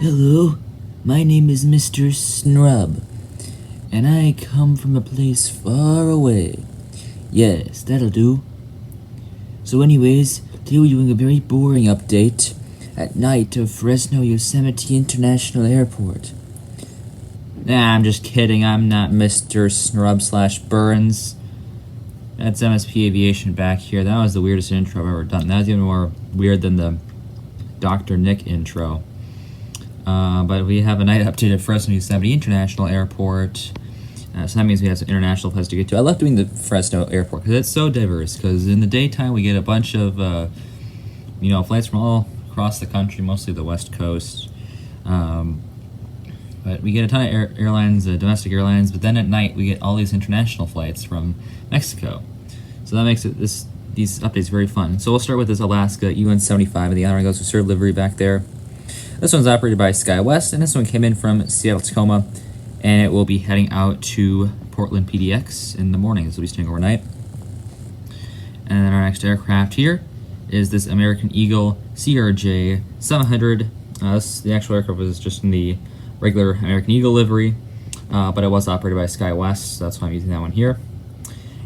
Hello, my name is Mr. Snrub, and I come from a place far away. Yes, that'll do. So anyways, today we're doing a very boring update at night of Fresno Yosemite International Airport. Nah, I'm just kidding, I'm not Mr. Snrub/Burns. That's MSP Aviation back here. That was the weirdest intro I've ever done. That was even more weird than the Dr. Nick intro. But we have a night update at Fresno Yosemite International Airport. So that means we have some international flights to get to. I love doing the Fresno Airport because it's so diverse. Because in the daytime we get a bunch of, flights from all across the country, mostly the West Coast. But we get a ton of airlines, domestic airlines. But then at night we get all these international flights from Mexico. So that makes these updates very fun. So we'll start with this Alaska UN-75 and the honor goes to serve livery back there. This one's operated by SkyWest, and this one came in from Seattle Tacoma, and it will be heading out to Portland PDX in the morning. This will be staying overnight. And then our next aircraft here is this American Eagle CRJ 700. The actual aircraft was just in the regular American Eagle livery, but it was operated by SkyWest, so that's why I'm using that one here.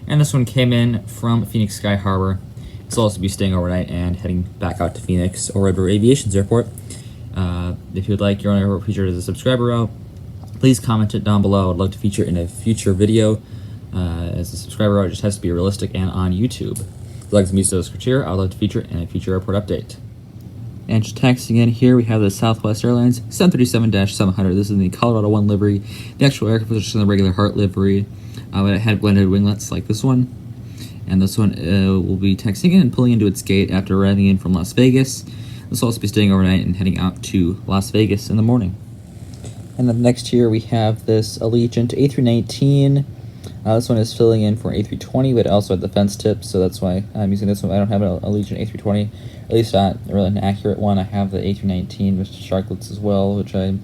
And this one came in from Phoenix Sky Harbor. This will also be staying overnight and heading back out to Phoenix or River Aviation's airport. If you would like your own airport featured as a subscriber route, please comment it down below. I'd love to feature it in a future video. As a subscriber route, it just has to be realistic and on YouTube. If you'd like to meet those criteria, I would love to feature it in a future airport update. And just texting in here, we have the Southwest Airlines 737-700. This is in the Colorado 1 livery. The actual aircraft was just in the regular Heart livery, but it had blended winglets like this one. And this one will be texting in and pulling into its gate after arriving in from Las Vegas. This will also be staying overnight and heading out to Las Vegas in the morning. And then next here we have this Allegiant A319. This one is filling in for an A320, but it also had the fence tip, so that's why I'm using this one. I don't have an Allegiant A320, at least not really an accurate one. I have the A319 with sharklets as well, which I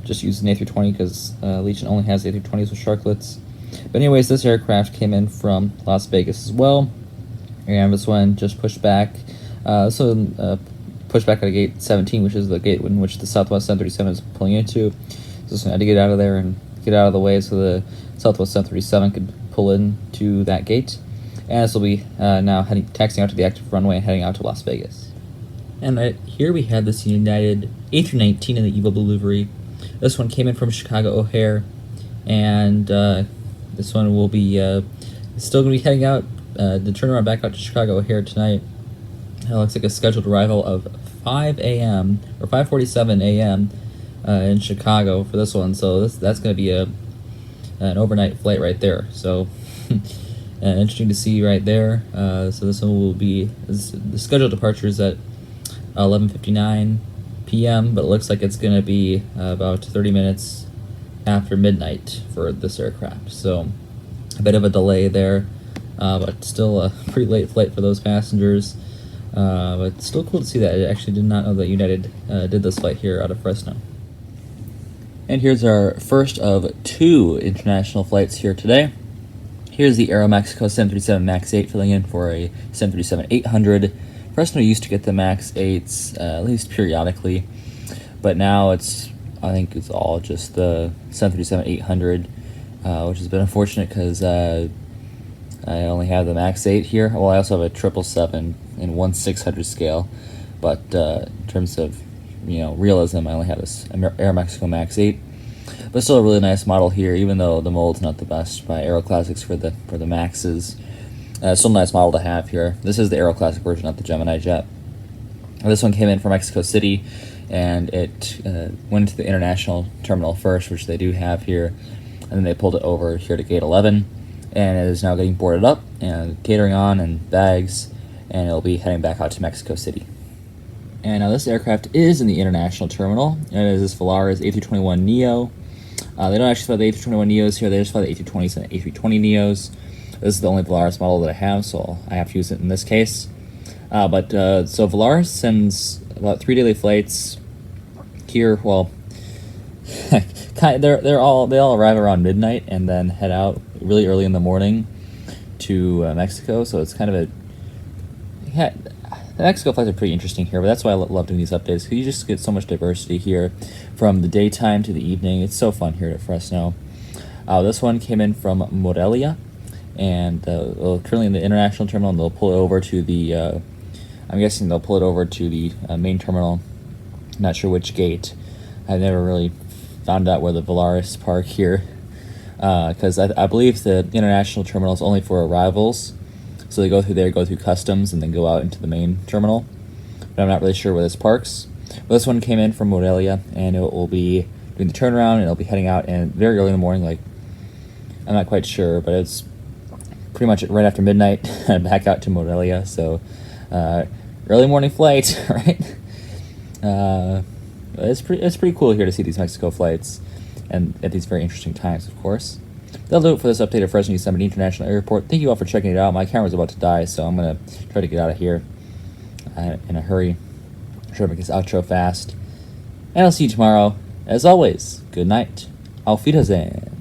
just use an A320 because Allegiant only has A320s with sharklets. But anyways, this aircraft came in from Las Vegas as well, and this one just pushed back. Pushed back out of gate 17, which is the gate in which the Southwest 737 is pulling into. So this one had to get out of there and get out of the way so the Southwest 737 could pull into that gate. And this will be now taxiing out to the active runway and heading out to Las Vegas. And right here we have this United A319 in the Evil Blue livery. This one came in from Chicago O'Hare, and this one will be still going to be heading out, the turnaround back out to Chicago O'Hare tonight. It looks like a scheduled arrival of 5 a.m. or 5:47 a.m. In Chicago for this one. So that's going to be an overnight flight right there. So interesting to see right there. So this one will be the scheduled departure is at 11:59 p.m. But it looks like it's going to be about 30 minutes after midnight for this aircraft. So a bit of a delay there, but still a pretty late flight for those passengers. But still cool to see that. I actually did not know that United did this flight here out of Fresno. And here's our first of 2 international flights here today. Here's the Aeromexico 737 MAX 8 filling in for a 737-800. Fresno used to get the MAX 8s at least periodically, but now I think it's all just the 737-800, which has been unfortunate because I only have the MAX 8 here. Well, I also have a 777 in 1/600 scale, but in terms of realism, I only have this Aeromexico MAX 8. But still a really nice model here, even though the mold's not the best by Aero Classics for the Maxes. Still a nice model to have here. This is the Aero Classic version, not the Gemini jet. This one came in from Mexico City, and it went into the international terminal first, which they do have here, and then they pulled it over here to gate 11. And it is now getting boarded up and catering on and bags, and it'll be heading back out to Mexico City. And now this aircraft is in the international terminal. It is this Volaris A321neo. They don't actually fly the A321neos here, they just fly the A320s and the A320neos. This is the only Volaris model that I have, so I have to use it in this case. So Volaris sends about 3 daily flights here. Well, they all arrive around midnight and then head out really early in the morning to Mexico. So it's kind of The Mexico flights are pretty interesting here, but that's why I love doing these updates, because you just get so much diversity here from the daytime to the evening. It's so fun here at Fresno. This one came in from Morelia, and currently in the international terminal, and they'll pull it over to the, I'm guessing they'll pull it over to the main terminal. I'm not sure which gate. I've never really found out where the Valaris park here, because I believe the international terminal is only for arrivals. So they go through there, go through customs, and then go out into the main terminal. But I'm not really sure where this parks. But this one came in from Morelia, and it will be doing the turnaround, and it'll be heading out, and very early in the morning, like, I'm not quite sure, but it's pretty much right after midnight, back out to Morelia. So early morning flight, right? It's pretty cool here to see these Mexico flights, and at these very interesting times, of course. That'll do it for this update of Fresno Yosemite International Airport. Thank you all for checking it out. My camera's about to die, so I'm going to try to get out of here in a hurry. Try to make this outro fast. And I'll see you tomorrow. As always, good night. Auf Wiedersehen.